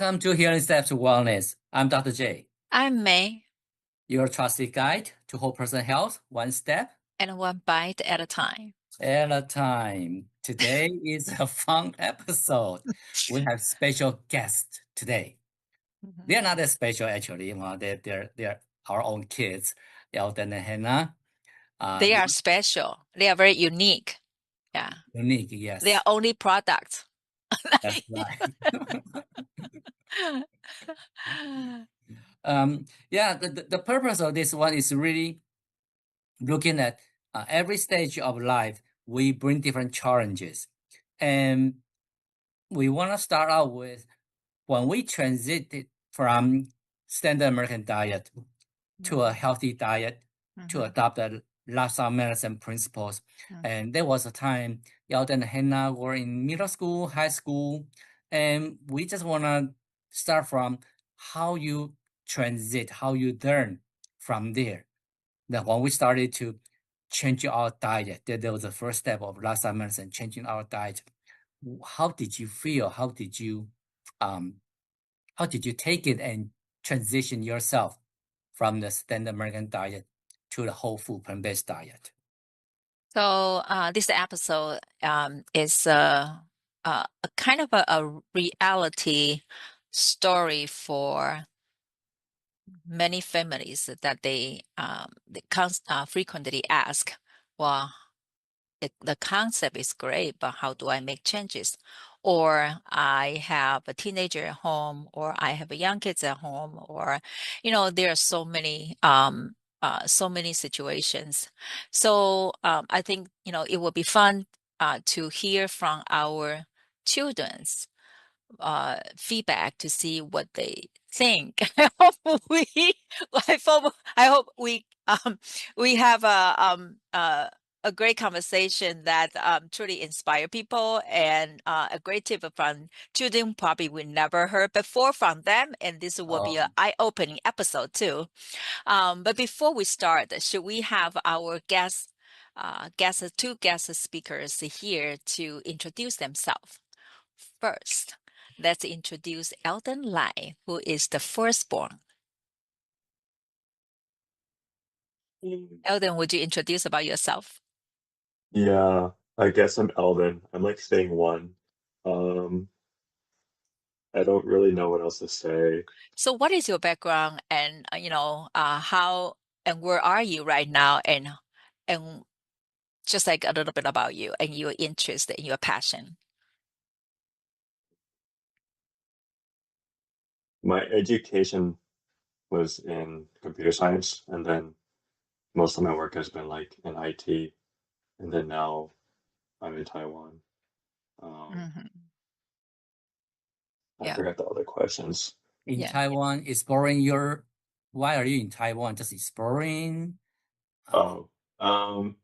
Welcome to Healing Steps Wellness. I'm Dr. J, I'm Mei, your trusted guide to whole person health, one step and one bite at a time. at a time. Today is a fun episode. We have special guests today. They're not that special actually. Well, they're our own kids, Elden and Hannah. They are special. They are very unique. Yeah. Unique, They are yes, only products. that's right. Yeah, the purpose of this one is really looking at every stage of life. We bring different challenges, and we want to start out with when we transited from standard American diet to a healthy diet to adopt the lifestyle medicine principles. And there was a time Yalda and Hannah were in middle school, high school, and we just want to start from how you transit, how you learn from there. That when we started to change our diet, that was the first step of lifestyle medicine, changing our diet. How did you feel? Um, how did you take it and transition yourself from the standard American diet to the whole food plant-based diet? So this episode is a kind of a reality story for many families that they frequently ask, well, the concept is great, but how do I make changes? Or I have a teenager at home, or I have a young kids at home, or there are so many situations. So I think it will be fun to hear from our children's feedback to see what they think. I hope we have a great conversation that truly inspire people, and a great tip from children probably we never heard before from them, and this will be an eye-opening episode too. But before we start, should we have our two guest speakers here to introduce themselves? First, let's introduce Elden Lai, who is the firstborn. Elden, would you introduce about yourself? Yeah, I guess I'm Elden. I'm like staying one. Um, I don't really know what else to say. So what is your background, and how and where are you right now, and just like a little bit about you and your interest and your passion. My education was in computer science, and then most of my work has been like in IT, and then now I'm in Taiwan. Mm-hmm. I Yeah. forgot the other questions. In Yeah. Taiwan, exploring your. Why are you in Taiwan? Just exploring. Oh, I'm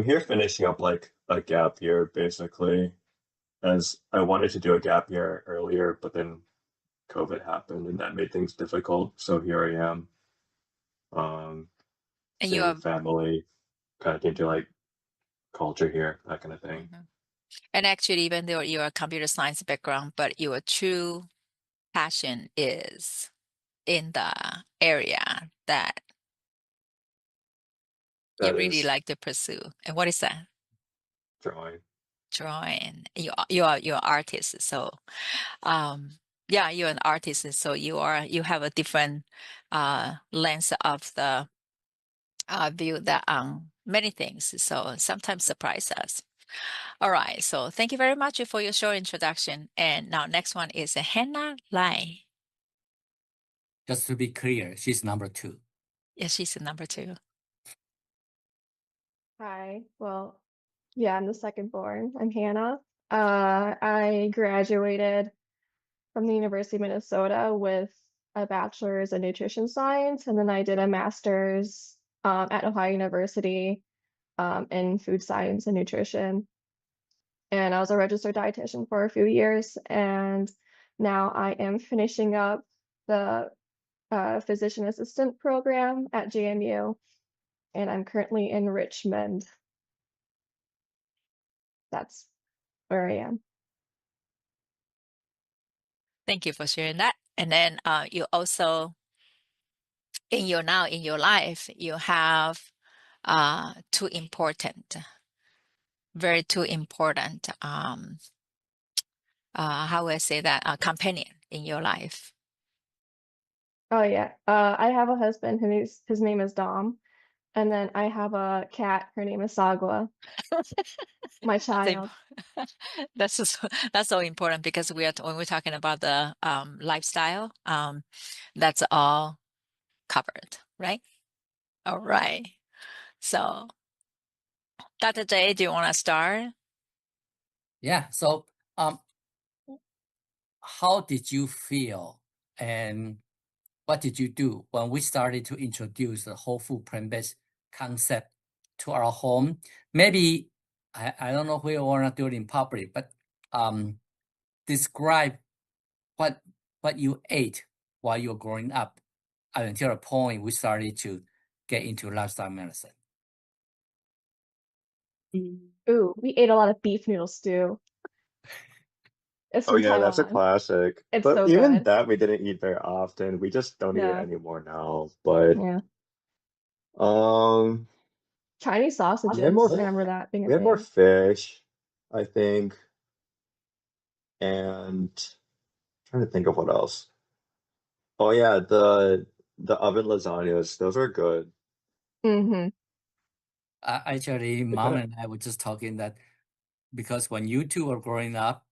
here finishing up like a gap year basically, as I wanted to do a gap year earlier, but then COVID happened and that made things difficult. So here I am, And you seeing are family, kind of into like culture here, that kind of thing. Mhm. And actually, even though you're a computer science background, but your true passion is in the area that you That really is like to pursue. And what is that? drawing. Drawing. You're an artist, so yeah, you're an artist, and so you have a different lens of the view that on many things. So sometimes surprise us. All right, so thank you very much for your short introduction. And now next one is Hannah Lai. Just to be clear, she's number 2. Yes, she's the number 2. Hi. Well, yeah, I'm the second born. I'm Hannah. I graduated from the University of Minnesota with a bachelor's in nutrition science, and then I did a master's at Ohio University in food science and nutrition. And I was a registered dietitian for a few years, and now I am finishing up the physician assistant program at JMU, and I'm currently in Richmond. That's where I am. Thank you for sharing that. And then you also in your life, you have two important, very two important how would I say that, companion in your life. Oh yeah. I have a husband his name is Dom. And then I have a cat, her name is Sagwa, my That's child. that's so important because when we're talking about the lifestyle, that's all covered, right? All right. So, Dr. J, do you want to start? Yeah. So, how did you feel and what did you do when we started to introduce the whole food plant-based concept to our home? Maybe I don't know if we want to do it in public, but describe what you ate while you were growing up until the point we started to get into lifestyle medicine. Ooh, we ate a lot of beef noodle stew. It's Oh from yeah, that's a Taiwan. classic. It's But so even good. that we didn't eat very often. We just don't eat it No. anymore now. But Yeah. um, Chinese we had more sausages. I remember that being a we had more thing. fish, I think, and trying to think of what else. Oh yeah, the oven lasagnas, those are good. Mm-hmm. Actually, They Mom kind of and I were just talking that because when you two were growing up,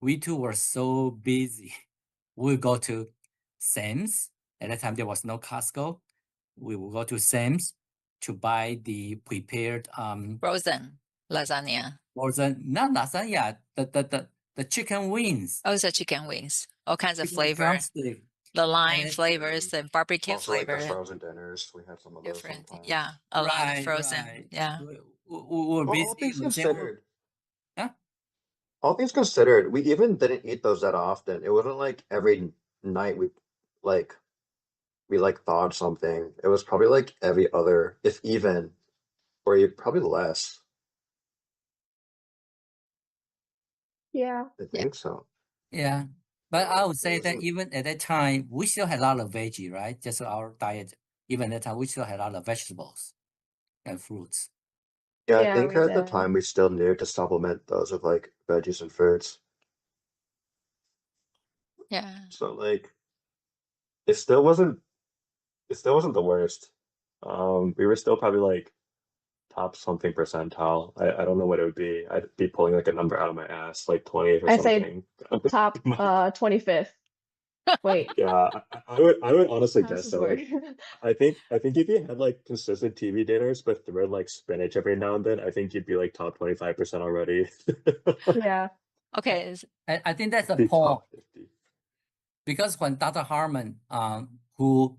we two were so busy. We would go to Sam's. At that time, there was no Costco. We would go to Sam's to buy the prepared Frozen lasagna. not lasagna, the chicken wings, Oh, it's a chicken wings. All kinds of chicken flavor. drumstick, The and lime it, flavors and barbecue also like the flavor. frozen dinners. We had some of those Different. Yeah. sometimes. A lot of right, frozen. right. Yeah. We were Well, all busy. things We were saying, considered, huh? all things considered, we even didn't eat those that often. It wasn't like every night like we like thawed something. It was probably like every other, if even, or probably less. Yeah. I Yeah. think so. Yeah. But I would It say that wasn't. even at that time, we still had a lot of veggie, right? Just our diet. Even at that time, we still had a lot of vegetables and fruits. Yeah, I Yeah, think we at the did. time we still needed to supplement those with like veggies and fruits. Yeah. So like it still wasn't it still wasn't the worst. We were still probably like top something percentile. I don't know what it would be. I'd be pulling like a number out of my ass, like 20th or I say something. top 25th. Wait, Yeah, I would honestly how does guess this so. work? Like I think if you had like consistent TV dinners but threw in like spinach every now and then, I think you'd be like top 25% already. Yeah. Okay. I think that's the Be point. top 50. Because when Dr. Harmon, who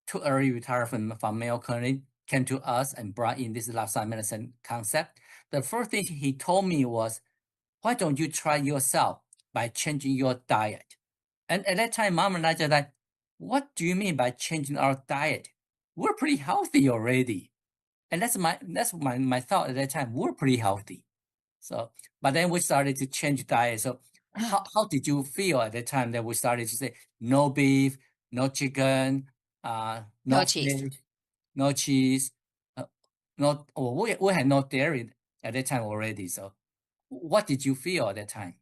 took early retire from Mayo Clinic, came to us and brought in this lifestyle medicine concept, the first thing he told me was, why don't you try yourself by changing your diet? And at that time, Mom and I just like, what do you mean by changing our diet? We're pretty healthy already. And that's my thought at that time. We're pretty healthy. So, but then we started to change diet. So how did you feel at the time that we started to say no beef, no chicken, No no cheese. fish, no cheese, no, we had no dairy at that time already. So what did you feel at that time?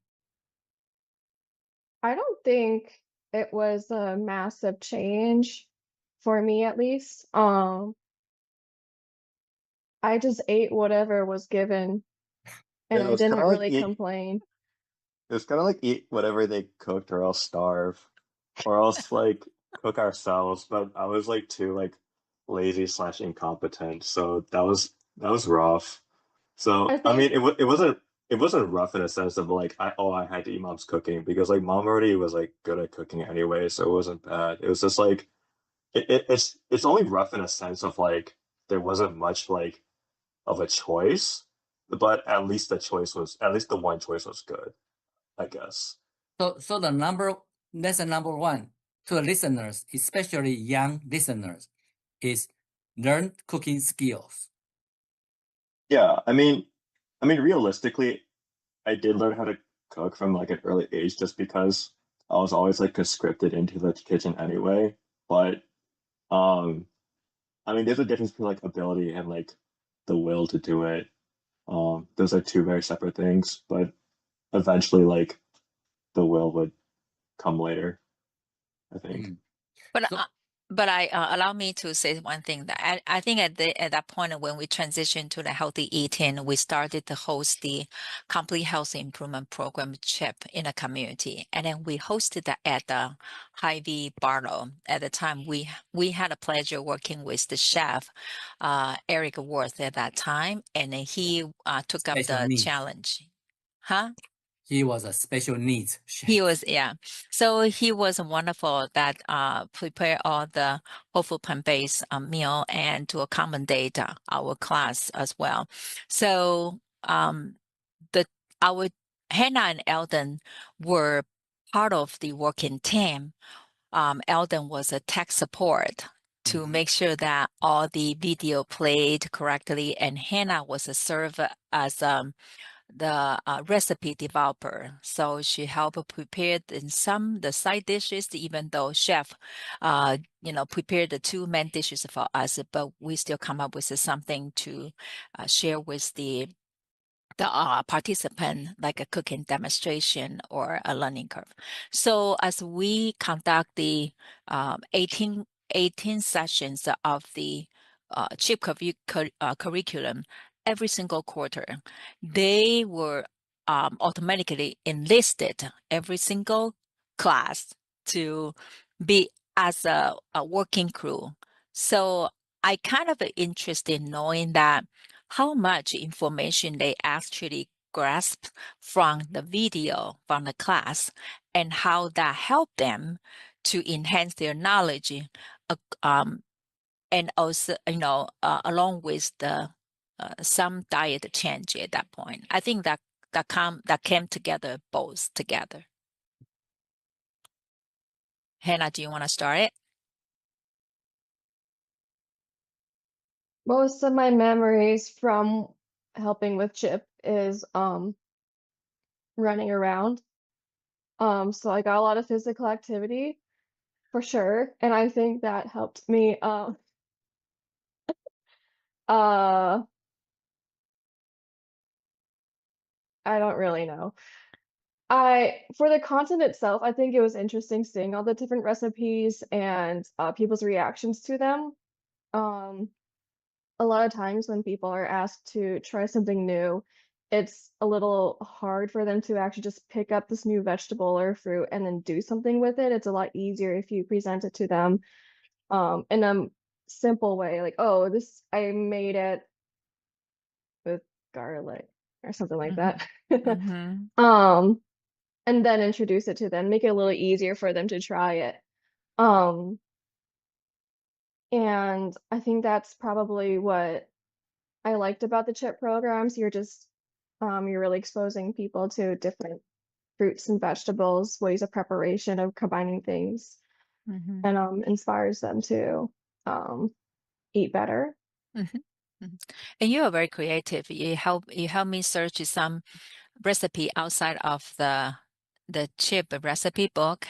I don't think it was a massive change for me at least. I just ate whatever was given and Yeah, it I was kind didn't of like really eat. complain. It was kind of like eat whatever they cooked, or else starve, or else like cook ourselves. But I was like too like lazy slash incompetent, so that was rough. I So I think mean, it wasn't rough in a sense of like I had to eat mom's cooking because like mom already was like good at cooking anyway, so it wasn't bad. It was just like it's only rough in a sense of like there wasn't much like of a choice, but at least the one choice was good, I guess. So lesson number one to the listeners, especially young listeners, is learn cooking skills. Yeah, I mean, realistically, I did learn how to cook from like an early age just because I was always like conscripted into the kitchen anyway. But um, I mean, there's a difference between like ability and like the will to do it. Those are two very separate things, but eventually, like the will would come later, I think. Mm. But So allow me to say one thing that I think at that point when we transitioned to the healthy eating, we started to host the complete health improvement program CHIP in a community, and then we hosted that at the Hy-Vee Barlow. At the time, we had a pleasure working with the chef, Eric Worth at that time, and then he took up special the needs. challenge. Huh? He was a special needs chef. He was, yeah. So he was wonderful that prepare all the whole food plant-based meal and to accommodate our class as well. So the our Hannah and Elden were part of the working team. Elden was a tech support to make sure that all the video played correctly, and Hannah was a serve as the recipe developer. So she helped prepare in some the side dishes, even though chef, prepared the two main dishes for us, but we still come up with something to share with the participant, like a cooking demonstration or a learning curve. So as we conduct the 18 sessions of the CHIP curriculum every single quarter, they were automatically enlisted every single class to be as a working crew. So I kind of interested in knowing that how much information they actually grasp from the video from the class and how that helped them to enhance their knowledge, and also along with the some diet change at that point. I think that came together both together. Hannah, do you want to start it? Most of my memories from helping with Chip is running around. So I got a lot of physical activity for sure, and I think that helped me uh I don't really know. For the content itself, I think it was interesting seeing all the different recipes and people's reactions to them. Um, a lot of times when people are asked to try something new, it's a little hard for them to actually just pick up this new vegetable or fruit and then do something with it. It's a lot easier if you present it to them in a simple way, like, oh, this I made it with garlic or something like that. Mm-hmm. Um, and then introduce it to them, make it a little easier for them to try it. Um, and I think that's probably what I liked about the chip programs. You're really exposing people to different fruits and vegetables, ways of preparation of combining things, Mm-hmm. and inspires them to eat better. Mm-hmm. Mm-hmm. And you are very creative. You help me search some recipe outside of the chip recipe book.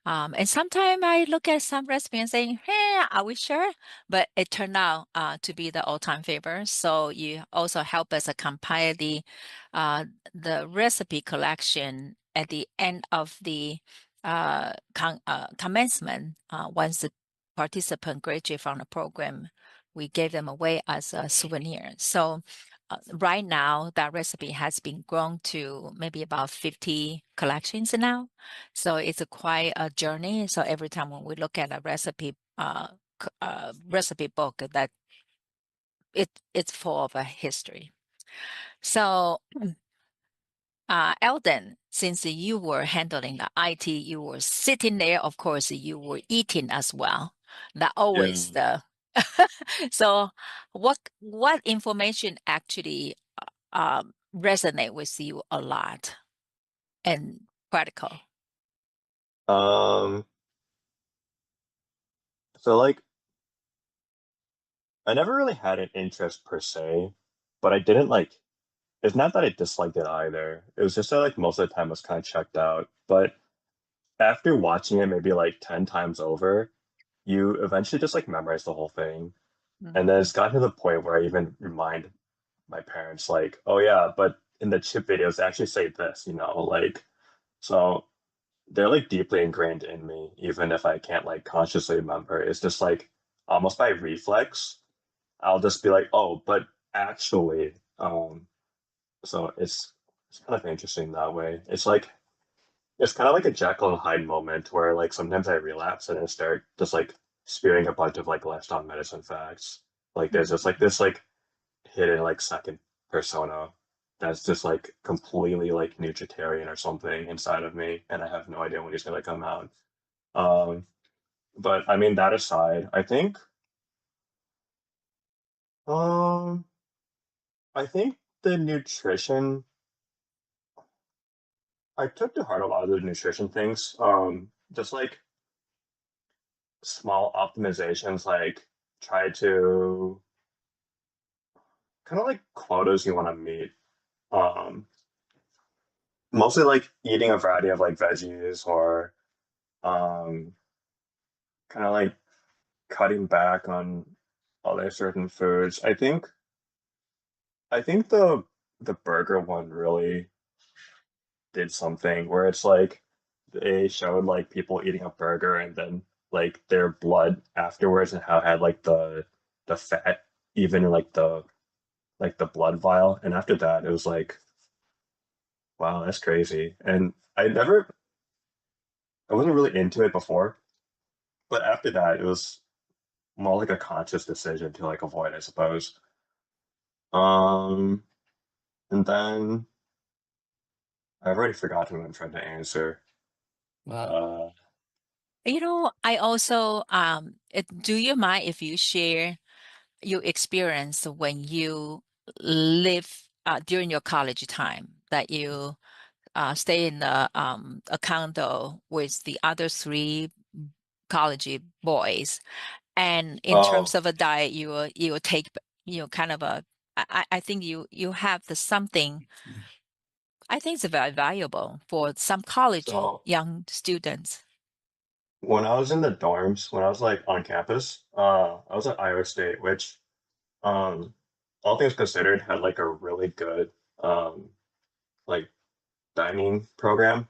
And sometimes I look at some recipe and say, hey, are we sure? But it turned out to be the all-time favorite. So you also help us compile the recipe collection at the end of the commencement. Once the participant graduate from the program, we gave them away as a souvenir. So right now, that recipe has been grown to maybe about 50 collections now. So it's quite a journey. So every time when we look at a recipe book, that it's full of a history. So, Eldon, since you were handling the IT, you were sitting there. Of course, you were eating as well. That always Yeah. the. So, what information actually resonate with you a lot and practical? Um, so like I never really had an interest per se, but I didn't like it's not that I disliked it either. It was just that like most of the time I was kind of checked out. But after watching it maybe like 10 times over, you eventually just like memorize the whole thing. And then it's gotten to the point where I even remind my parents, like, oh yeah, but in the chip videos, they actually say this, like, so they're like deeply ingrained in me, even if I can't like consciously remember. It's just like almost by reflex, I'll just be like, oh, but actually, so it's kind of interesting that way. It's kind of like a Jekyll and Hyde moment where like sometimes I relapse and then start just like spewing a bunch of like lifestyle medicine facts. Like there's just like this like hidden like second persona that's just like completely like nutritarian or something inside of me, and I have no idea when he's gonna come out. Um, but I mean that aside, um I think the nutrition I took to heart a lot of the nutrition things. Just like small optimizations, like try to kind of like quotas you want to meet. Um, Mostly like eating a variety of like veggies or um, kind of like cutting back on other certain foods. I think the burger one really did something where it's like they showed like people eating a burger and then like their blood afterwards and how it had like the fat even in like the blood vial. And after that it was like, wow, that's crazy. And I wasn't really into it before, but after that it was more like a conscious decision to like avoid, I suppose. Um and then I've already forgotten what I'm trying to answer. Well, Uh I also, do you mind if you share your experience when you live during your college time that you stay in a condo with the other three college boys, and in terms oh, of a diet, you will take kind of I think you have the something I think it's very valuable for some college so young students. when I was in the dorms, when I was like on campus, I was at Iowa State, which, um, all things considered, had like a really good, um, like dining program.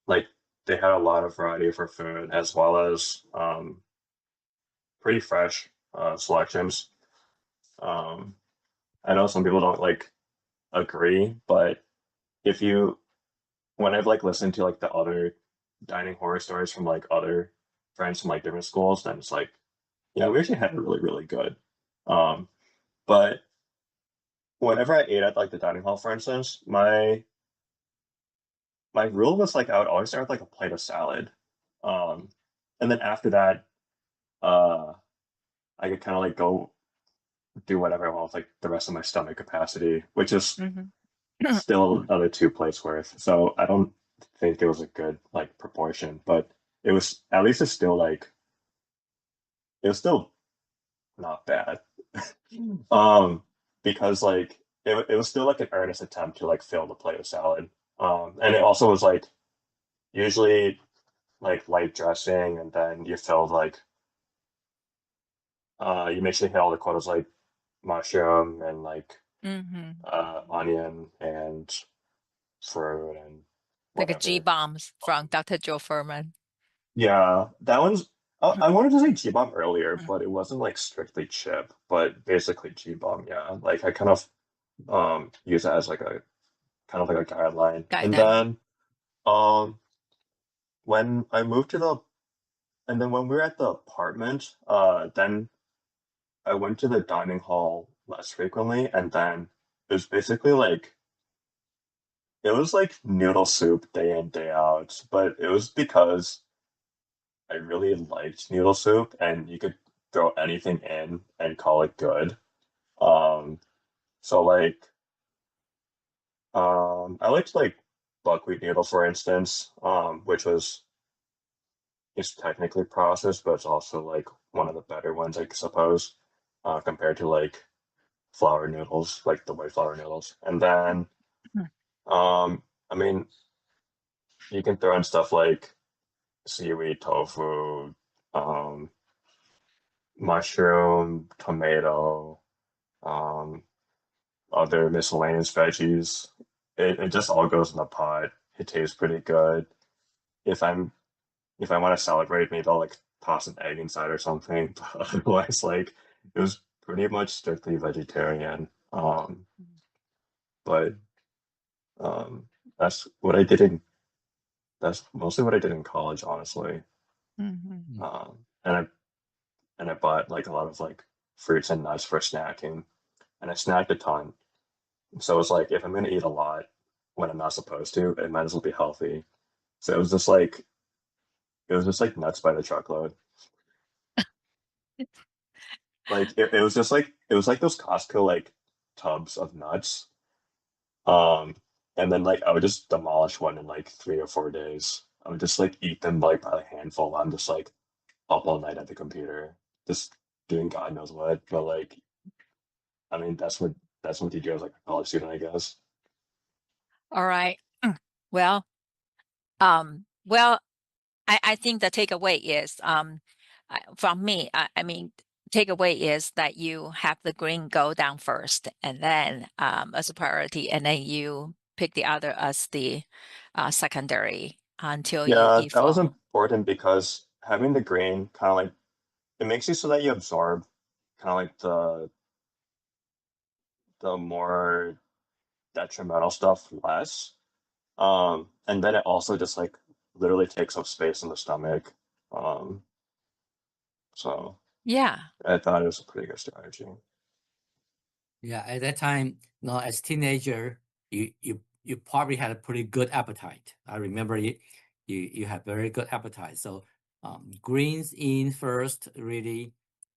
Like they had a lot of variety for food as well as, pretty fresh, selections. Um, I know some people don't like agree, but if you, when I've like listened to like the other dining horror stories from like other friends from like different schools, then it's like, yeah, we actually had it really, really good. Um, but whenever I ate at like the dining hall, for instance, my rule was like I would always start with like a plate of salad. Um, and then after that, uh, I could kind of like go do whatever I want with like the rest of my stomach capacity, which is Mhm. still another two plates worth. So I don't think it was a good like proportion, but it was at least it was still not bad. Um, because like it was still like an earnest attempt to like fill the plate of salad. And it also was like usually like light dressing, and then you filled like you make sure you hit all the quotas like mushroom and like Hmm. onion and fruit and Like a G whatever. bombs from Dr. Joe Furman. Yeah, that one's. I wanted to say G-bomb earlier, Mm. but it wasn't like strictly chip, but basically G-bomb. Yeah, like I kind of use that as like a kind of like a guideline. And Guideline. then um when I moved to the and then when we were at the apartment, then I went to the dining hall less frequently, and then it was basically like it was like noodle soup day in, day out, but it was because I really liked noodle soup and you could throw anything in and call it good. Um, so like I liked like buckwheat noodle for instance, which was it's technically processed, but it's also like one of the better ones, I suppose, compared to like flour noodles, like the white flour noodles. And then, Mm. I mean, you can throw in stuff like seaweed, tofu, um, mushroom, tomato, um, other miscellaneous veggies. It just all goes in the pot. It tastes pretty good. If I'm if I want to celebrate, maybe I'll like toss an egg inside or something. But otherwise, like it was pretty much strictly vegetarian. But um, that's what I did in that's mostly what I did in college, honestly. Mm-hmm. And I bought like a lot of like fruits and nuts for snacking, and I snacked a ton. So it's like if I'm gonna eat a lot when I'm not supposed to, it might as well be healthy. So it was just like nuts by the truckload. Like it was just like it was like those Costco like tubs of nuts. Um, and then like I would just demolish one in like 3 or 4 days. I would just like eat them like by the handful. I'm just like up all night at the computer, just doing God knows what. But like, I mean, that's what you do as like a college student, I guess. All right. Well, well, I think the takeaway is from me, I mean, takeaway is that you have the green go down first and then as a priority, and then you pick the other as the secondary until you Yeah, eat that was full. important because having the grain kind of like it makes you so that you absorb kind of like the more detrimental stuff less. And then it also just like literally takes up space in the stomach. Um, so Yeah. I thought it was a pretty good strategy. Yeah, at that time, as teenager, you probably had a pretty good appetite. I remember you had very good appetite. So greens in first really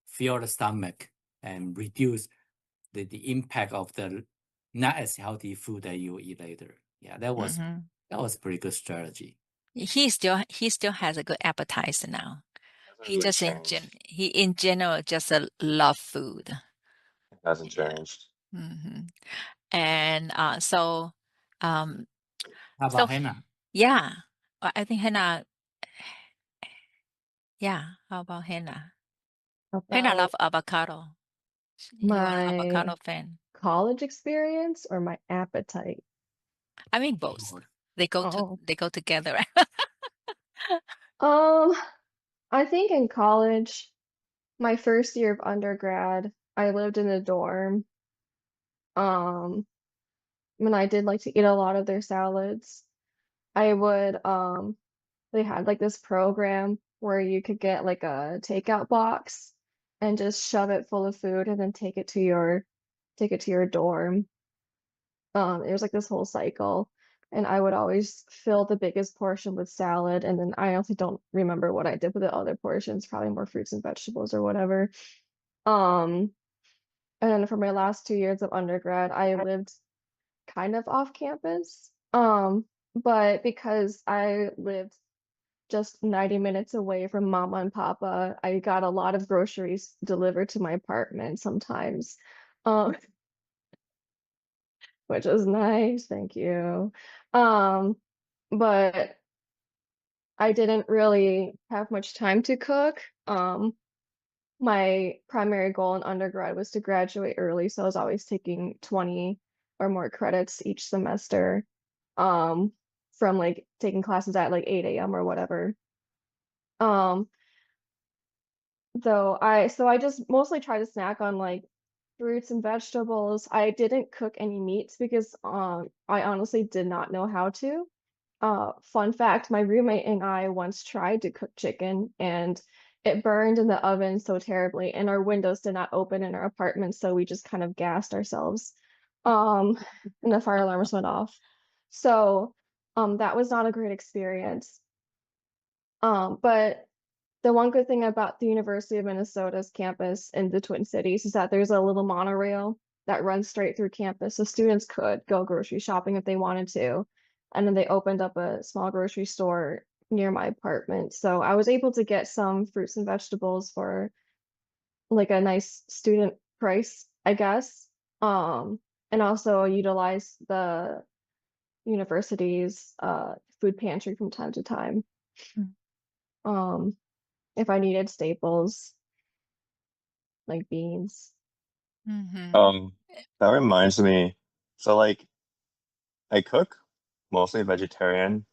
fill the stomach and reduce the impact of the not as healthy food that you eat later. Yeah, Hmm. that was a pretty good strategy. He still has a good appetite now. Hasn't really changed. He in general just love food. It hasn't Yeah. changed. Hmm. And um How so about Hannah? yeah, I think Hannah, yeah, how about Hannah? Hannah About love avocado. You are an my avocado fan. college experience or my appetite? I mean both. Lord. Oh, They go together. um, I think in college, my first year of undergrad, I lived in a dorm. Um, and I did like to eat a lot of their salads. I would, they had like this program where you could get like a takeout box and just shove it full of food and then take it to your dorm. It was like this whole cycle. And I would always fill the biggest portion with salad, and then I honestly don't remember what I did with the other portions, probably more fruits and vegetables or whatever. Um, and then for my last 2 years of undergrad, I lived kind of off campus. But because I lived just 90 minutes away from mama and papa, I got a lot of groceries delivered to my apartment sometimes. Um, which was nice, thank you. Um, but I didn't really have much time to cook. My primary goal in undergrad was to graduate early, so I was always taking 20 or more credits each semester, um, from like taking classes at like 8 a.m. or whatever. Um, so I just mostly try to snack on like fruits and vegetables. I didn't cook any meats because I honestly did not know how to. Fun fact, my roommate and I once tried to cook chicken and it burned in the oven so terribly, and our windows did not open in our apartment, so we just kind of gassed ourselves. Um, and the fire alarms went off. So, that was not a great experience. But the one good thing about the University of Minnesota's campus in the Twin Cities is that there's a little monorail that runs straight through campus, so students could go grocery shopping if they wanted to. And then they opened up a small grocery store near my apartment. So I was able to get some fruits and vegetables for like a nice student price, I guess. And also utilize university's food pantry from time to time. Mm. If I needed staples like beans. Mm-hmm. That reminds me. So like I cook mostly vegetarian,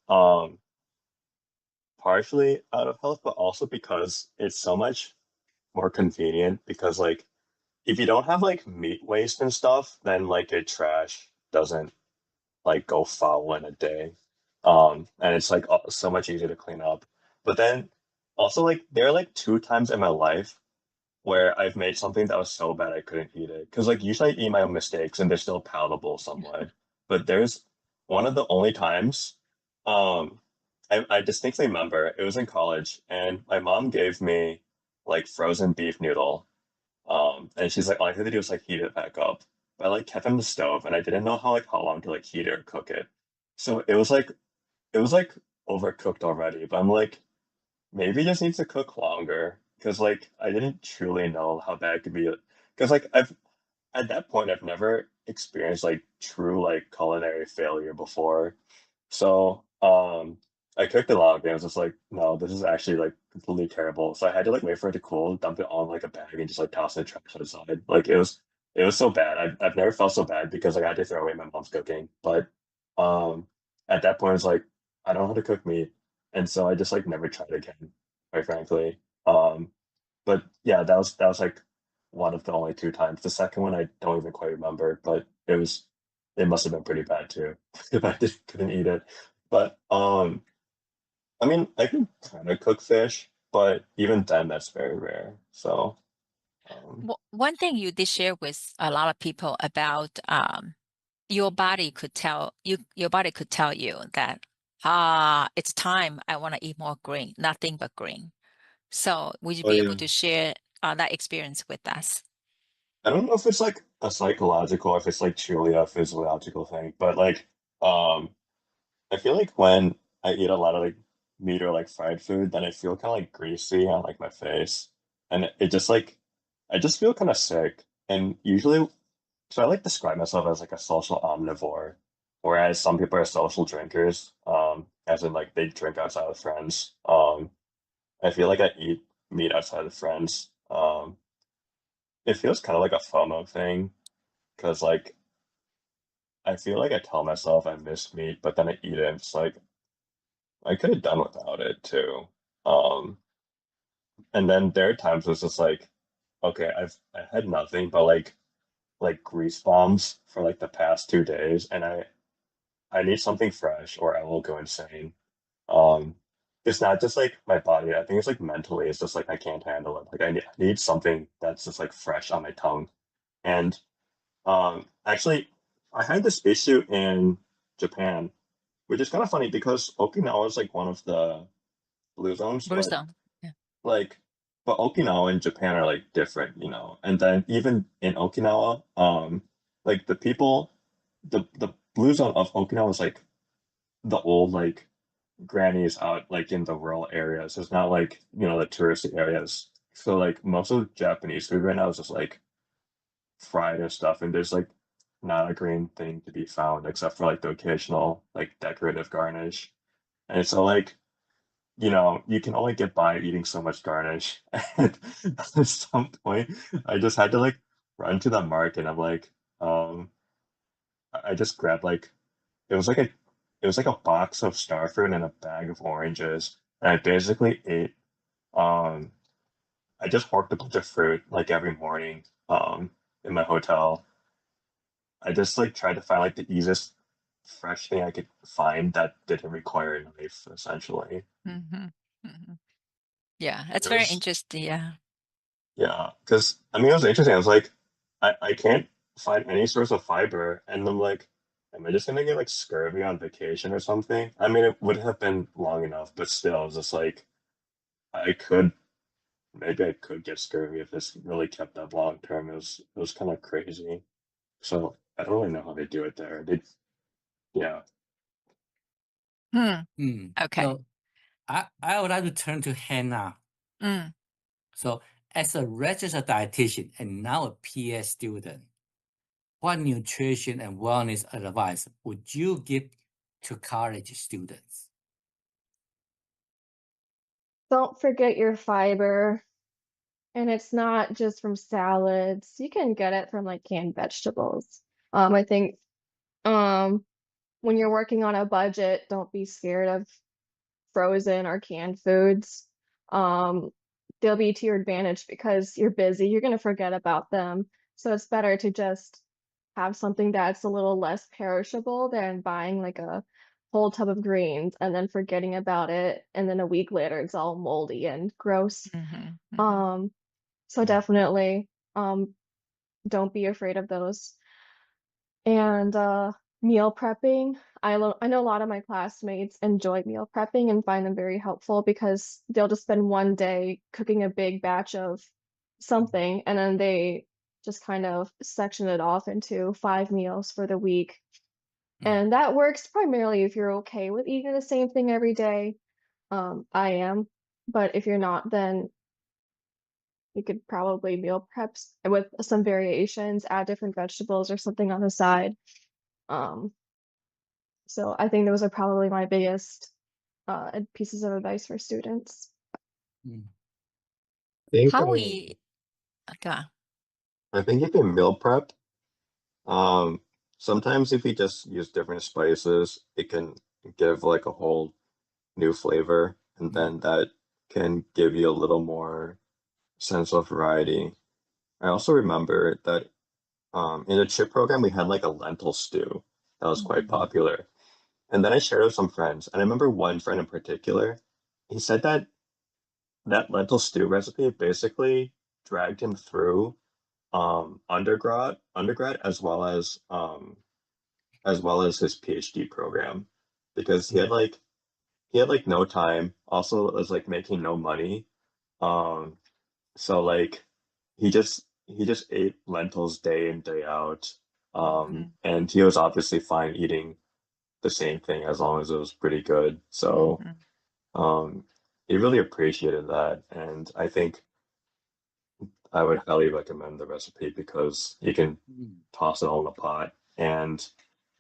partially out of health, but also because it's so much more convenient because like if you don't have like meat waste and stuff, then like your trash doesn't like go foul in a day. And it's like so much easier to clean up. But then also like there are like 2 times in my life where I've made something that was so bad I couldn't eat it. Because like usually I eat my own mistakes and they're still palatable some way. But there's one of the only times um I distinctly remember it was in college and my mom gave me like frozen beef noodle. And she's like, all I had to do was like heat it back up. But I like kept it on the stove and I didn't know how long to like heat it or cook it. So it was like overcooked already, but I'm like, maybe it just needs to cook longer because like I didn't truly know how bad it could be. Because like I've at that point I've never experienced like true like culinary failure before. So I cooked it long and I was just like, no, this is actually like completely terrible. So I had to like wait for it to cool, dump it on like a bag and just like toss it in the trash outside. Like it was so bad. I've never felt so bad because like I had to throw away my mom's cooking. But um at that point it's like I don't know how to cook meat. And so I just like never tried again, quite frankly. But yeah, that was like one of the only 2 times. The second one I don't even quite remember, but it must have been pretty bad too if I couldn't eat it. But I mean I can kind of cook fish, but even then that's very rare. So One thing you did share with a lot of people about your body could tell you that it's time I want to eat more green, nothing but green. So would you oh be yeah. able to share that experience with us? I don't know if it's like a psychological or if it's like truly a physiological thing, but like um I feel like when I eat a lot of like meat or like fried food, then I feel kind of like greasy on like my face, and it just like I just feel kind of sick. And usually, so I like describe myself as like a social omnivore, whereas some people are social drinkers, as in like they drink outside with friends. I feel like I eat meat outside with friends. It feels kind of like a FOMO thing because like I feel like I tell myself I miss meat, but then I eat it, and it's like I could have done without it too. Um, and then there are times where it's just like, okay, I had nothing but like grease bombs for like the past 2 days, and I need something fresh or I will go insane. Um, it's not just like my body. I think it's like mentally. It's just like I can't handle it. Like I need something that's just like fresh on my tongue. And actually, I had this issue in Japan, which is kind of funny because Okinawa is like one of the blue zones, but Bluestone. Yeah. like but Okinawa and Japan are like different, you know. And then even in Okinawa, like the people the blue zone of Okinawa is like the old like grannies out like in the rural areas. It's not like, you know, the touristy areas. So like most of Japanese food right now is just like fried and stuff and there's like not a green thing to be found except for like the occasional like decorative garnish. And so like you know, you can only get by eating so much garnish. And at some point, I just had to like run to the market. I'm like, I just grabbed like it was like a it was like a box of star fruit and a bag of oranges, and I basically ate. Um, I just horked a bunch of fruit like every morning. In my hotel, I just like tried to find like the easiest fresh thing I could find that didn't require a knife, essentially. Mm-hmm. Hmm. Yeah, that's It very was interesting. Yeah. Yeah, because I mean, it was interesting. I was like, I can't find any source of fiber, and I'm like, am I just gonna get like scurvy on vacation or something? I mean, it would have been long enough, but still, it's just like I could maybe I could get scurvy if this really kept up long term. It was kind of crazy. So I don't really know how they do it there. Yeah. Hmm. Okay. So I would like to turn to Hannah. Mm. So as a registered dietitian and now a PhD student, what nutrition and wellness advice would you give to college students? Don't forget your fiber. And it's not just from salads. You can get it from like canned vegetables. I think when you're working on a budget, don't be scared of frozen or canned foods. Um, they'll be to your advantage because you're busy. You're gonna forget about them. So it's better to just have something that's a little less perishable than buying like a whole tub of greens and then forgetting about it, and then a week later it's all moldy and gross. So definitely, don't be afraid of those. And meal prepping, I know a lot of my classmates enjoy meal prepping and find them very helpful because they'll just spend one day cooking a big batch of something and then they just kind of section it off into 5 meals for the week. And that works primarily if you're okay with eating the same thing every day. I am, but if you're not, then you could probably meal prep with some variations, add different vegetables or something on the side. So I think those are probably my biggest pieces of advice for students. I think, How we I think you can meal prep. Sometimes if you just use different spices, it can give like a whole new flavor, and then that can give you a little more sense of variety. I also remember that in the chip program we had like a lentil stew that was quite popular. And then I shared it with some friends, and I remember one friend in particular, he said that that lentil stew recipe basically dragged him through undergrad as well as his PhD program, because he had like no time, also was like making no money. Um so like he just ate lentils day in, day out. And he was obviously fine eating the same thing as long as it was pretty good. So he really appreciated that, and I think I would highly recommend the recipe because you can toss it all in a pot and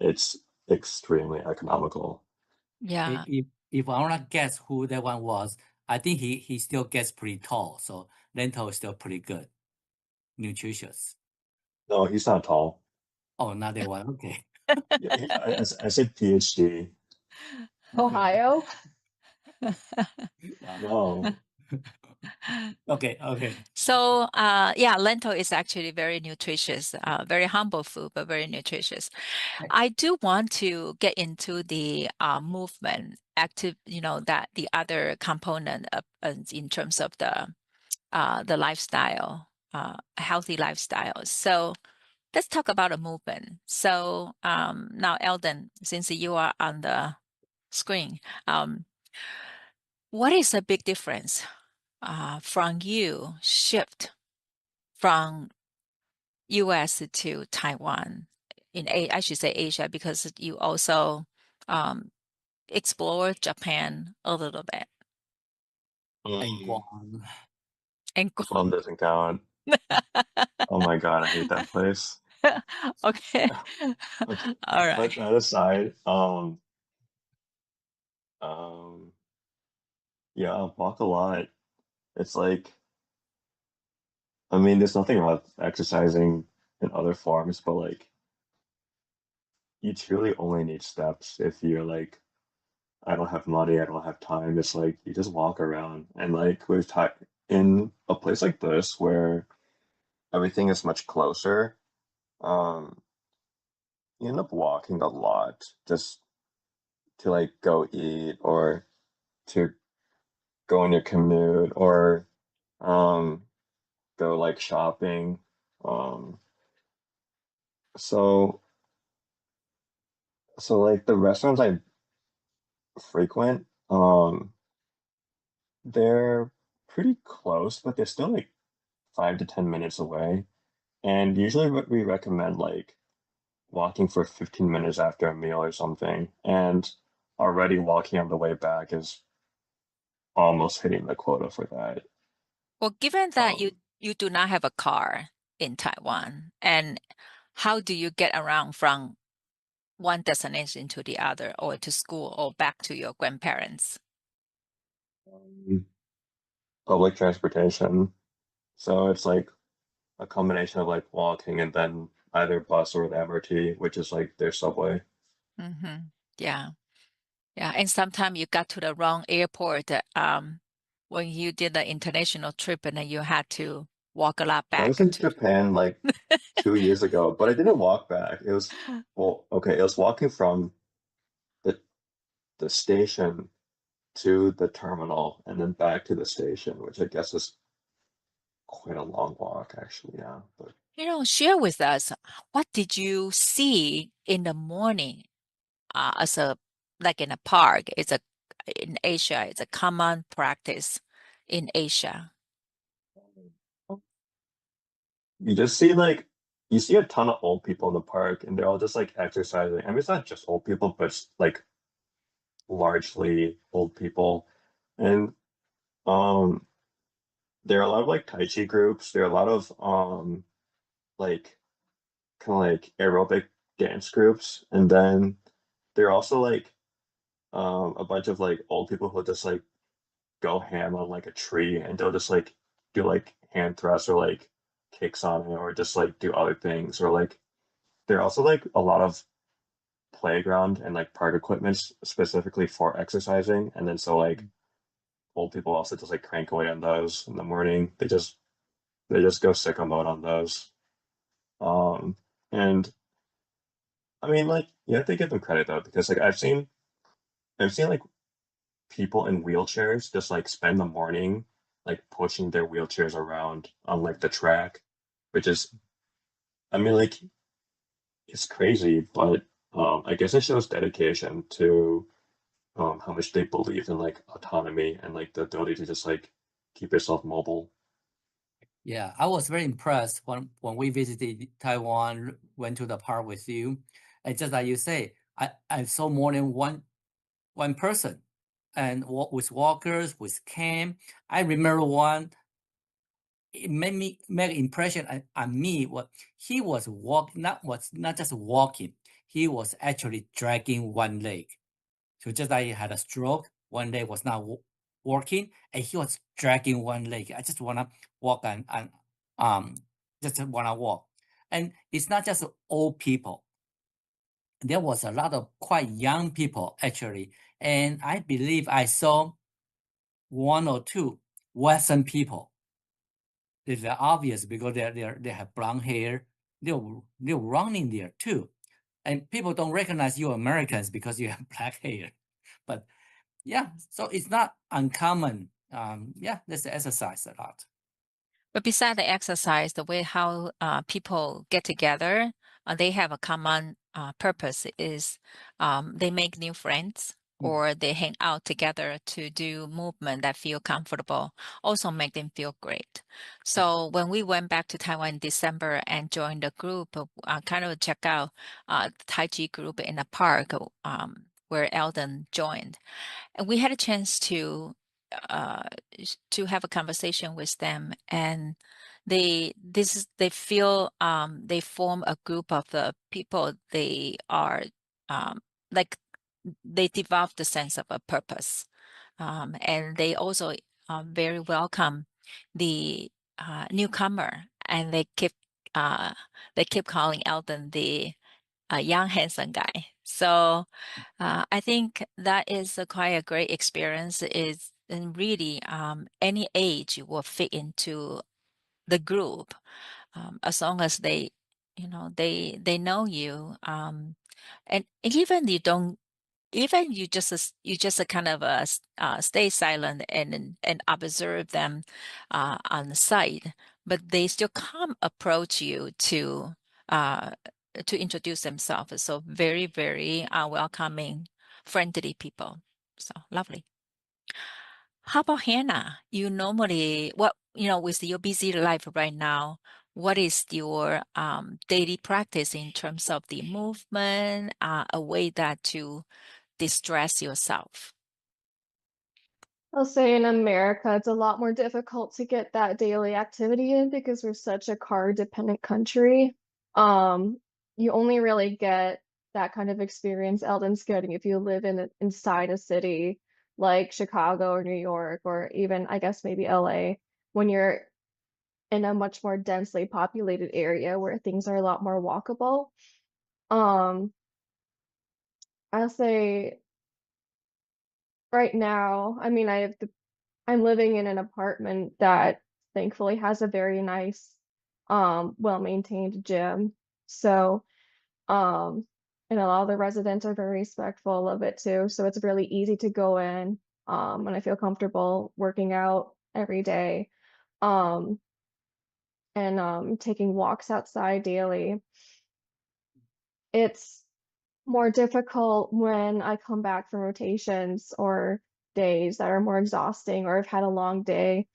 it's extremely economical. Yeah. If I wanna guess who that one was, I think he still gets pretty tall, so lentil is still pretty good, nutritious. No, he's not tall. Oh, not that one. Okay. I said PhD. Ohio? No. Okay. So yeah, lentil is actually very nutritious, very humble food, but very nutritious. I do want to get into the movement active, that the other component of, in terms of the lifestyle, healthy lifestyle. So let's talk about a movement. So now, Elden, since you are on the screen, what is the big difference from you shift from US to Taiwan I should say Asia, because you also explore Japan a little bit. And Guam. And Guam doesn't count. Oh my God, I hate that place. okay. Okay. All right. But that aside, yeah, I'll walk a lot. It's like, I mean, there's nothing wrong with exercising in other forms, but like, you truly only need steps if you're like, I don't have money, I don't have time. It's like you just walk around, and like in a place like this where everything is much closer, um, you end up walking a lot just to like go eat or to go on your commute or um go like shopping. Um, so like the restaurants I frequent, they're pretty close, but they're still like 5 to 10 minutes away. And usually we recommend like walking for 15 minutes after a meal or something. And already walking on the way back is almost hitting the quota for that. Well, given that Um, you do not have a car in Taiwan, and how do you get around from one destination to the other, or to school, or back to your grandparents? Public transportation. So it's like a combination of like walking and then either bus or the MRT, which is like their subway. Mm-hmm. Yeah. Yeah. And sometimes you got to the wrong airport when you did the international trip, and then you had to walk a lot I back was in to. Japan like 2 years ago, but I didn't walk back. It was well, okay, it was walking from the the station to the terminal and then back to the station, which I guess is quite a long walk actually, yeah. But Share with us, what did you see in the morning as a like in a park? In Asia, it's a common practice in Asia. you just see like you see a ton of old people in the park and they're all just like exercising. I mean, it's not just old people, but it's like largely old people. And um there are a lot of like Tai Chi groups. There are a lot of like kind of like aerobic dance groups. And then there are also like a bunch of like old people who just like go ham on like a tree and they'll just like do like hand thrusts or like kicks on it or just like do other things or like there are also like a lot of playground and like park equipment specifically for exercising and then so like old people also just like crank away on those in the morning. They just go sicko mode on those. Um, and I mean, like, you have to give them credit though, because like I've seen like people in wheelchairs just like spend the morning like pushing their wheelchairs around on like the track, which is, I mean, like, it's crazy, but I guess it shows dedication to how much they believe in like autonomy and like the ability to just like keep yourself mobile. Yeah, I was very impressed when we visited Taiwan, went to the park with you. And just like you say, I saw more than one person and with walkers, with cane. I remember one, it made impression on me. What he was not just walking, he was actually dragging one leg. So just like he had a stroke, one leg was not working, and he was dragging one leg. I just wanna walk and um just wanna walk, and it's not just old people. There was a lot of quite young people actually, and I believe I saw one or two Western people. It's obvious because they have blonde hair. They're running there too, and people don't recognize you Americans because you have black hair. But yeah, so it's not uncommon. Yeah, let's exercise a lot. But beside the exercise, the way how people get together, they have a common purpose is they make new friends or they hang out together to do movement that feel comfortable, also make them feel great. So when we went back to Taiwan in December and joined the group, kind of check out the Tai Chi group in the park where Elden joined. And we had a chance uh, to have a conversation with them, and they feel they form a group of the people. They are like they develop the sense of a purpose, and they also very welcome the newcomer, and uh, they keep calling Eldon the young handsome guy. So I think that is quite a great experience. Is and really any age will fit into the group as long as they know you, and even you don't, even you just kind of stay silent and observe them on the side, but they still come approach you uh, to introduce themselves. So very, very welcoming, friendly people. So lovely. How about Hannah? You normally, with your busy life right now, what is your daily practice in terms of the movement, a way that to distress yourself? I'll say in America, it's a lot more difficult to get that daily activity in because we're such a car-dependent country. You only really get that kind of experience, Eldon's good. And if you live inside a city like Chicago or New York, or even I guess maybe LA, when you're in a much more densely populated area where things are a lot more walkable, um, I'll say right now, I mean, I'm living in an apartment that thankfully has a very nice, well-maintained gym. So, um, and a lot of the residents are very respectful of it too. So it's really easy to go in, and I feel comfortable working out every day, um, and taking walks outside daily. It's more difficult when I come back from rotations or days that are more exhausting, or I've had a long day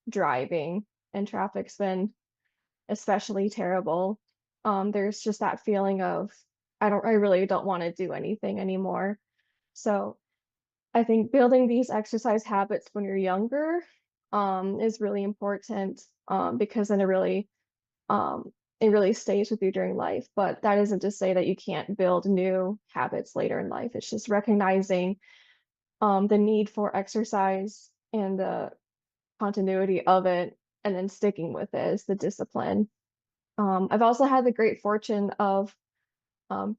driving and traffic's been especially terrible. There's just that feeling of I really don't want to do anything anymore. So I think building these exercise habits when you're younger, is really important, because then it really stays with you during life. But that isn't to say that you can't build new habits later in life. It's just recognizing the need for exercise and the continuity of it, and then sticking with it is the discipline. I've also had the great fortune of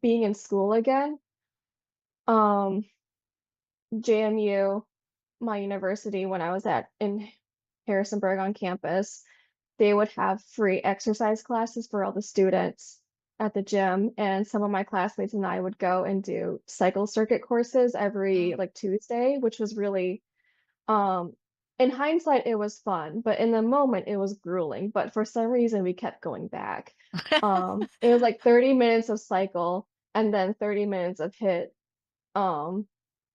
being in school again. Um, JMU, my university, when I was in Harrisonburg on campus, they would have free exercise classes for all the students at the gym, and some of my classmates and I would go and do cycle circuit courses every like Tuesday, which was really um in hindsight it was fun, but in the moment it was grueling, but for some reason we kept going back. It was like 30 minutes of cycle and then 30 minutes of hit. Um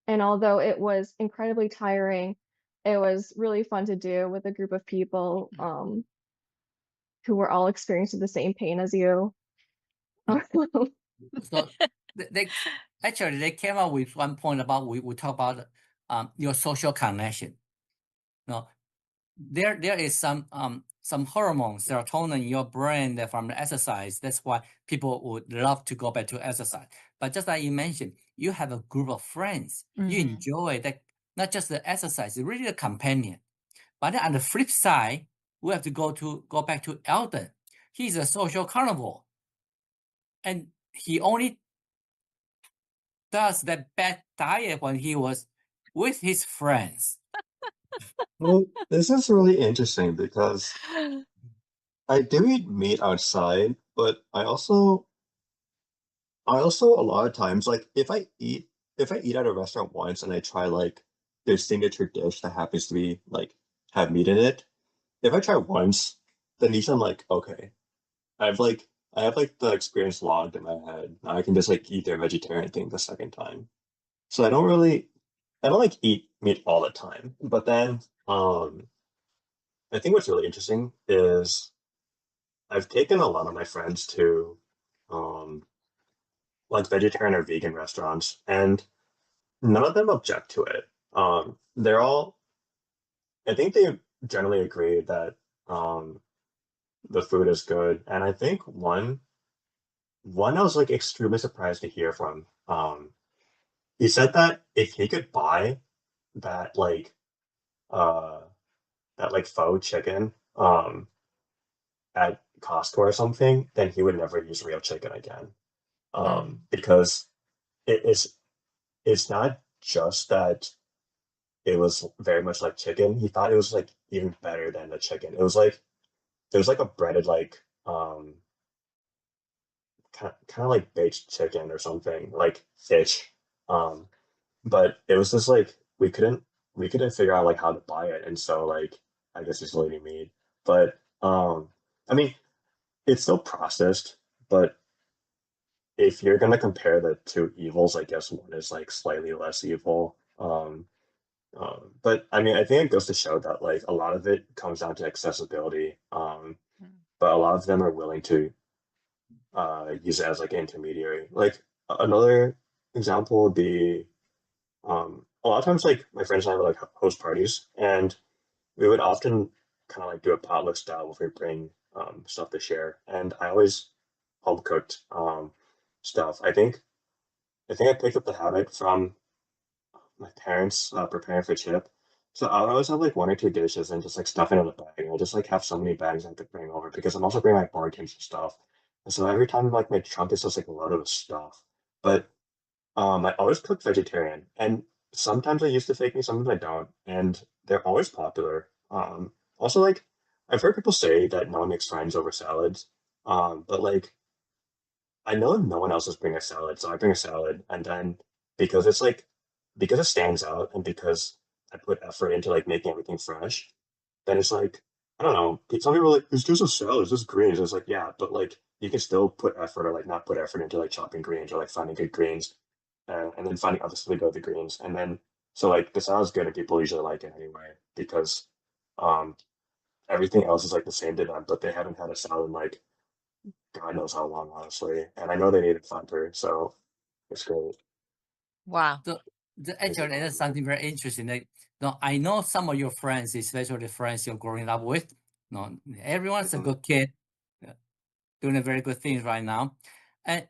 and although it was incredibly tiring, it was really fun to do with a group of people who were all experiencing the same pain as you. So they actually they came up with one point about we talk about your social connection. No, there is some hormone serotonin in your brain that from the exercise. That's why people would love to go back to exercise. But just like you mentioned, you have a group of friends. You enjoy that, not just the exercise, it's really the companion. But then on the flip side, we have to go back to Eldon. He's a social carnivore, and he only does that bad diet when he was with his friends. Well, this is really interesting because I do eat meat outside, but I also a lot of times like if I eat at a restaurant once and I try like their signature dish that happens to be like have meat in it, if I try once, then usually I'm like, okay, I have like the experience logged in my head. Now I can just like eat their vegetarian thing the second time. So I don't like eat meat all the time. But then I think what's really interesting is I've taken a lot of my friends to um like vegetarian or vegan restaurants, and none of them object to it. They're all, I think they generally agree that um, the food is good. And I think one I was like extremely surprised to hear from. He said that if he could buy that like uh that like faux chicken at Costco or something, then he would never use real chicken again. Because it is it's not just that it was very much like chicken. He thought it was like even better than the chicken. It was like a breaded like kind of like baked chicken or something, like fish. Um, but it was just like we couldn't figure out like how to buy it, and so like I guess it's lady meat. But I mean it's still processed, but if you're gonna compare the two evils, I guess one is like slightly less evil. But I mean, I think it goes to show that like a lot of it comes down to accessibility. But a lot of them are willing to use it as like an intermediary. Like another example would be a lot of times like my friends and I would like host parties, and we would often kind of like do a potluck style where we bring stuff to share. And I always home cooked stuff. I think I think I picked up the habit from my parents preparing for Chip. So I would always have like one or two dishes and just like stuff it in a bag. And I just like have so many bags I have to bring over because I'm also bringing my board games and stuff. And so every time like my trunk is just like loaded with stuff. But I always cook vegetarian, and sometimes I use the fake meat, sometimes I don't, and they're always popular. Also like I've heard people say that no one makes friends over salads. But like I know no one else is bringing a salad, so I bring a salad, and then because it's like because it stands out and because I put effort into like making everything fresh, then it's like I don't know. Some people are like it's just a salad, it's just greens. It's like yeah, but like you can still put effort or like not put effort into like chopping greens or like finding good greens, and then finding other stuff to go with the greens, and then so like the salad's good and people usually like it anyway because um everything else is like the same to them, but they haven't had a salad in like God knows how long, honestly. And I know they needed fiber, so it's great. Wow. So Makes it actually, that's something very interesting. Like, no, I know some of your friends, especially the friends you're growing up with. No, everyone's a Mhm. good kid, uh, doing a very good things right now, and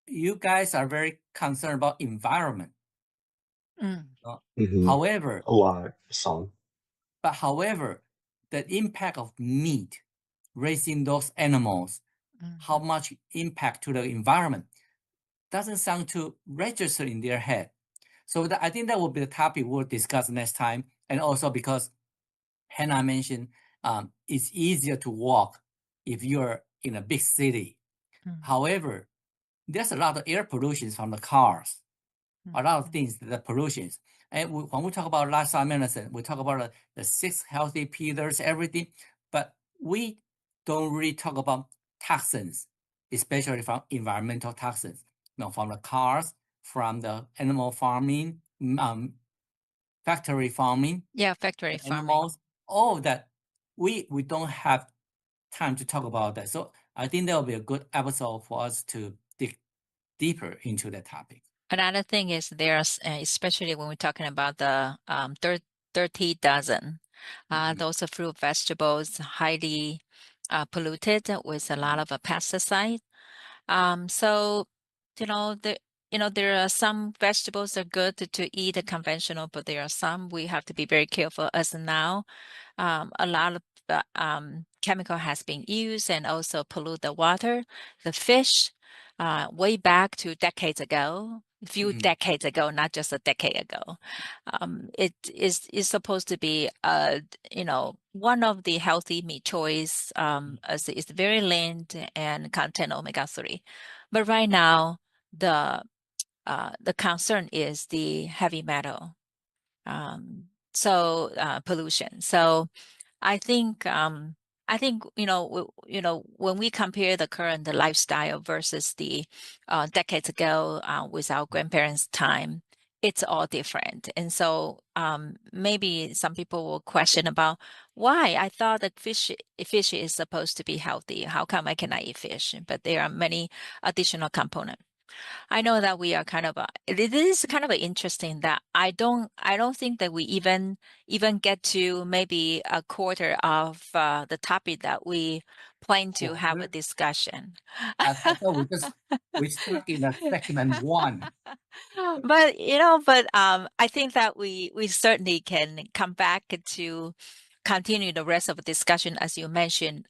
you guys are very concerned about environment. Mm, No? Mhm. However, A lot. Some. however, the impact of meat, raising those animals, how mhm, much impact to the environment doesn't sound to register in their head. So I think that will be the topic we'll discuss next time. And also because Hannah mentioned it's easier to walk if you're in a big city. mm, However, there's a lot of air pollution from the cars, a lot of mhm, things, the pollutions. And when we talk about lifestyle medicine, we talk about the 6 healthy pillars, everything, but we don't really talk about toxins, especially from environmental toxins, from the cars, from the animal farming, factory farming, Yeah, factory the farming. animals, all of that. We don't have time to talk about that. So I think that will be a good episode for us to dig deeper into that topic. Another thing is there's, especially when we're talking about the 30 dozen, Mhm. those are fruit vegetables highly polluted with a lot of pesticide. So, you know, there are some vegetables are good to eat conventional, but there are some we have to be very careful as now. A lot of chemical has been used and also pollute the water, the fish, way back to decades ago, a few Mhm. decades ago, not just a decade ago. It is supposed to be, one of the healthy meat choice, as it's very lean and contain omega-3. But right now, the concern is the heavy metal, pollution. So I think when we compare the current lifestyle versus the decades ago with our grandparents' time, it's all different. And so maybe some people will question about why I thought that fish is supposed to be healthy. How come I cannot eat fish? But there are many additional components. I know that we are kind of it is kind of interesting that I don't think that we even get to maybe a quarter of the topic that we plan to Oh, have a discussion. I thought we stuck in a segment one. But I think that we certainly can come back to continue the rest of the discussion, as you mentioned,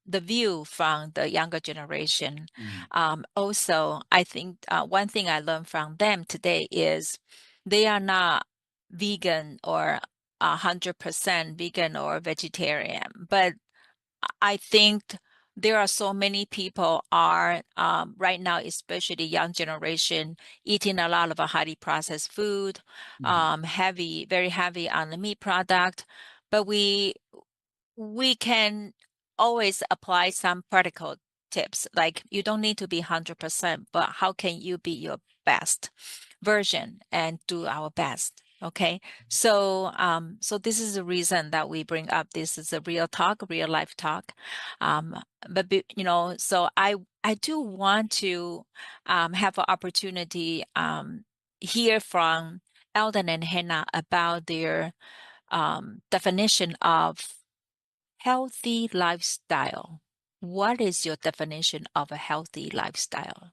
the view from the younger generation. Mm, Also, I think one thing I learned from them today is they are not vegan or 100% vegan or vegetarian, but I think there are so many people are right now, especially young generation, eating a lot of highly processed food, mhm, very heavy on the meat product. But we can always apply some practical tips. Like you don't need to be 100%, but how can you be your best version and do our best? Okay. So this is the reason that we bring up this is a real talk, real life talk. Um, so I do want to have an opportunity hear from Elden and Hannah about their definition of healthy lifestyle. What is your definition of a healthy lifestyle?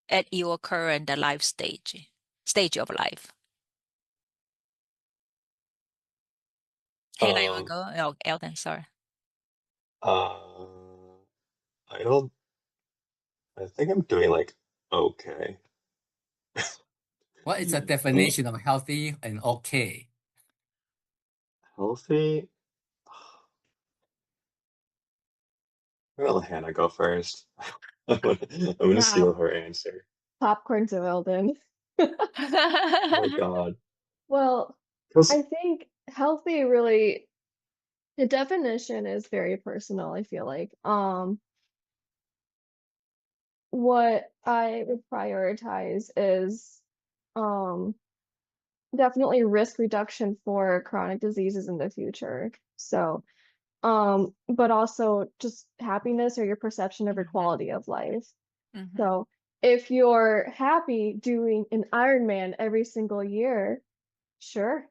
at your current life stage of life? Hannah, you want to Um, go? Oh, Elden, sorry. uh, I don't. I think I'm doing like okay. What is the I mean, definition of healthy and okay? healthy. I'm gonna let Hannah go first. I'm gonna Yeah, steal her answer. popcorn to Elden. Oh my God. Well, Because I think healthy really, the definition is very personal, I feel like. What I would prioritize is um definitely risk reduction for chronic diseases in the future. So, but also just happiness or your perception of your quality of life. Mhm. So, if you're happy doing an Ironman every single year, sure,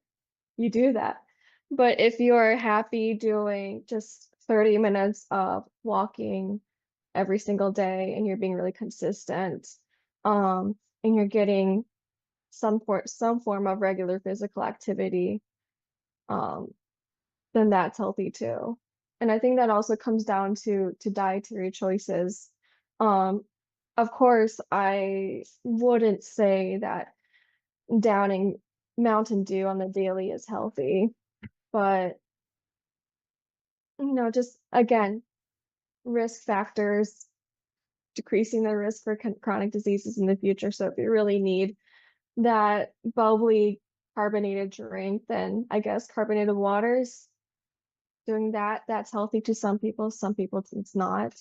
you do that. But if you're happy doing just 30 minutes of walking every single day and you're being really consistent, and you're getting some form of regular physical activity, um, then that's healthy too. And I think that also comes down to dietary choices. Um, of course, I wouldn't say that downing Mountain Dew on the daily is healthy, but just again, risk factors, decreasing the risk for chronic diseases in the future. So if you really need that bubbly carbonated drink, then I guess carbonated waters, doing that, that's healthy to some people it's not.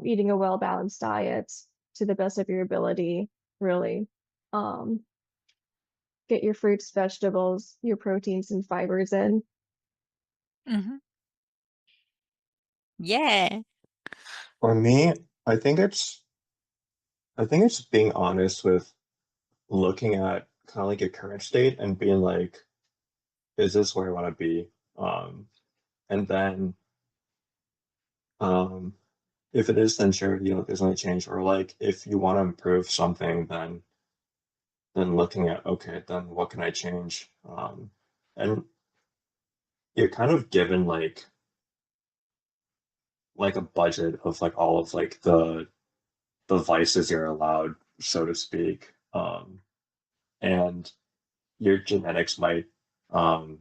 Eating a well-balanced diet to the best of your ability, really. Um, get your fruits, vegetables, your proteins and fibers in. Mhm. Yeah. for me, I think it's I think it's being honest with looking at kind of like your current state and being like, is this where I want to be? And then um, if it is, then sure, there's only change. Or like if you want to improve something, then looking at okay, then what can I change? And you're kind of given like a budget of like all of like the vices you're allowed, so to speak. And your genetics might um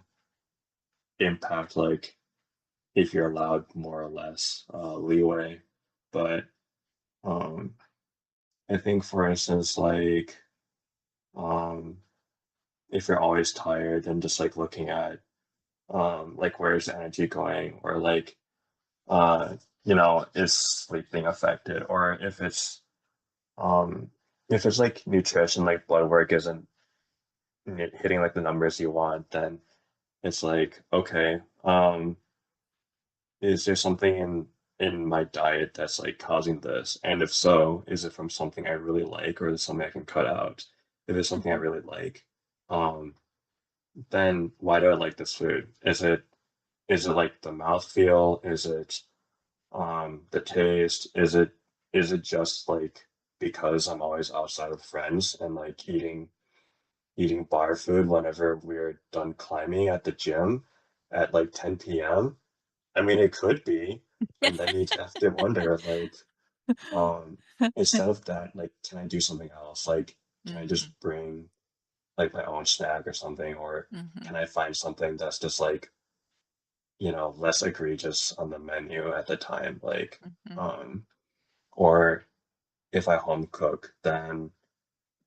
impact like if you're allowed more or less leeway. But um I think for instance um if you're always tired, then just like looking at like where's the energy going, or like uh is sleep being affected, or um if it's like nutrition, like blood work isn't hitting like the numbers you want, then it's like okay, is there something in my diet that's like causing this, and if so, is it from something I really like, or is it something I can cut out? If it's something I Mhm. really like, um then why do I like this food? Is it like the mouthfeel? Is it the taste? Is it just like because I'm always outside with friends and like eating bar food whenever we're done climbing at the gym at like 10 p.m.? I mean, it could be, and then you have to wonder like um instead of that, like can I do something else? Like can I Mhm. just bring like my own snack or something, or Mhm. can I find something that's just like less egregious on the menu at the time, like Mhm. um or if I home cook, then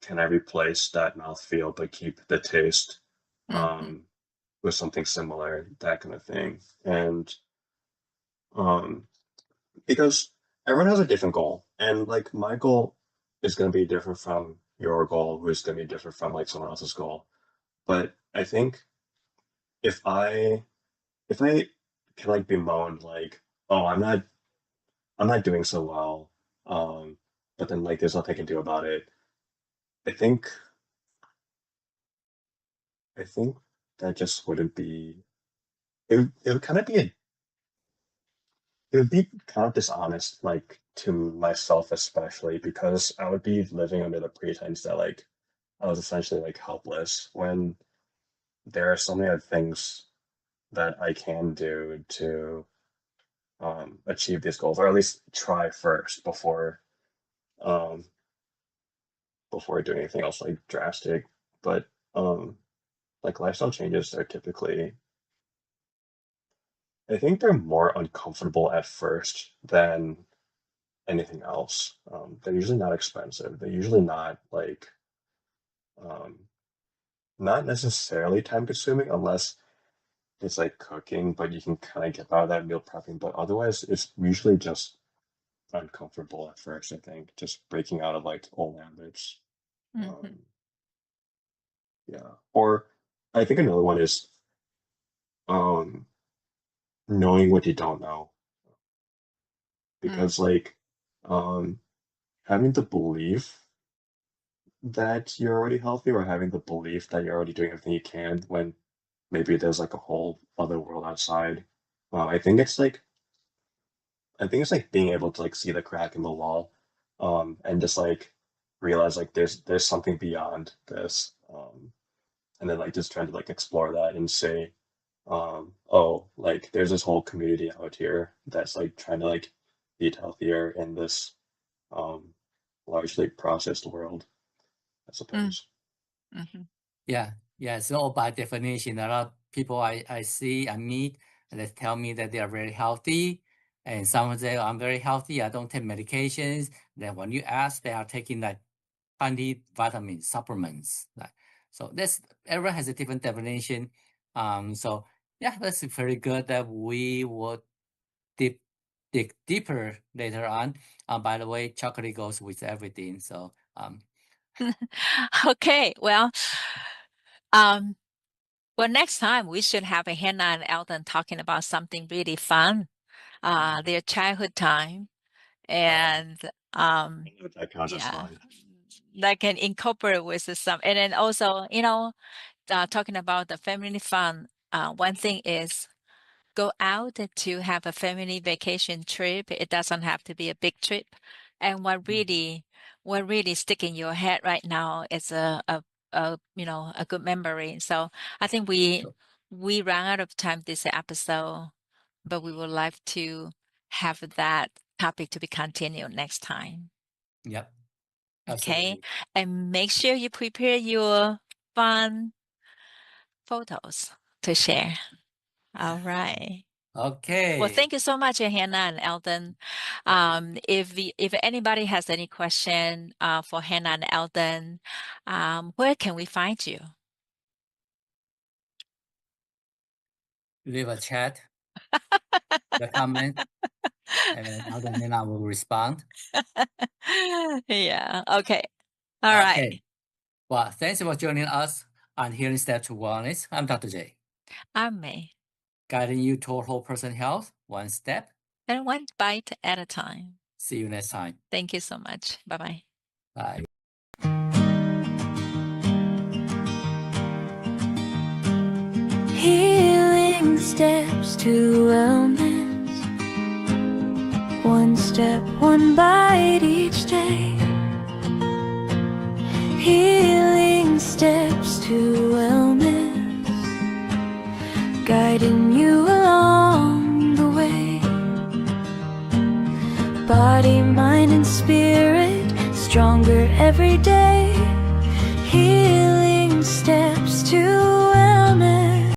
can I replace that mouthfeel but keep the taste Mhm. um, with something similar, that kind of thing. And um, because everyone has a different goal, and like my goal is going to be different from your goal, who's going to be different from like someone else's goal. But I think if I if I can like bemoan like, oh, I'm not doing so well, um, but then like there's nothing I can do about it. I think I think that just wouldn't be it would kind of be it would be kind of dishonest, like to myself especially, because I would be living under the pretense that like I was essentially like helpless when there are so many other things that I can do to achieve these goals, or at least try first um, before doing anything else like drastic. But like lifestyle changes are typically, I think they're more uncomfortable at first than anything else. They're usually not expensive. They're usually not like um, not necessarily time consuming unless it's like cooking, but you can kind of get out of that meal prepping. But otherwise, it's usually just uncomfortable at first, I think, just breaking out of like old habits. Mhm. Um, yeah. Or I think another one is um, knowing what you don't know. Mm. Because like um, having the belief that you're already healthy or having the belief that you're already doing everything you can when maybe there's like a whole other world outside. I think it's like being able to like see the crack in the wall, and just like realize like there's something beyond this, and then like just trying to like explore that and say, oh, like there's this whole community out here that's like trying to like eat healthier in this um largely processed world, I Mm. suppose. Mhm. Yeah. So by definition, a lot of people I see, I meet, and they tell me that they are very healthy. And some say, I'm very healthy, I don't take medications. Then when you ask, they are taking like 20 vitamin supplements. So that's everyone has a different definition. So yeah, that's very good that we would deep dig deeper later on. By the way, chocolate goes with everything. So Okay, well, um, next time we should have a Hannah and Elden talking about something really fun, their childhood time, Uh, and that counts as yeah, fun. that can incorporate with some, and then also, talking about the family fun. One thing is go out to have a family vacation trip. It doesn't have to be a big trip. And what really stick in your head right now is a good memory. So I think we ran out of time this episode, but we would like to have that topic to be continued next time. yep, Okay. absolutely. And make sure you prepare your fun photos to share. All right. Well, Okay. thank you so much, Hannah and Elden. If anybody has any question for Hannah and Elden, where can we find you? Leave a chat, the comment, and then Alden and I will respond. Yeah. Okay. All right. Okay. Well, thanks for joining us on Healing Steps to Wellness. I'm Dr. J, I'm Mei. guiding you toward whole person health, one step. And one bite at a time. See you next time. Thank you so much. Bye-bye. Bye. Healing steps to wellness. One step, one bite each day. Healing steps to wellness, guiding you along the way. Body, mind, and spirit, stronger every day.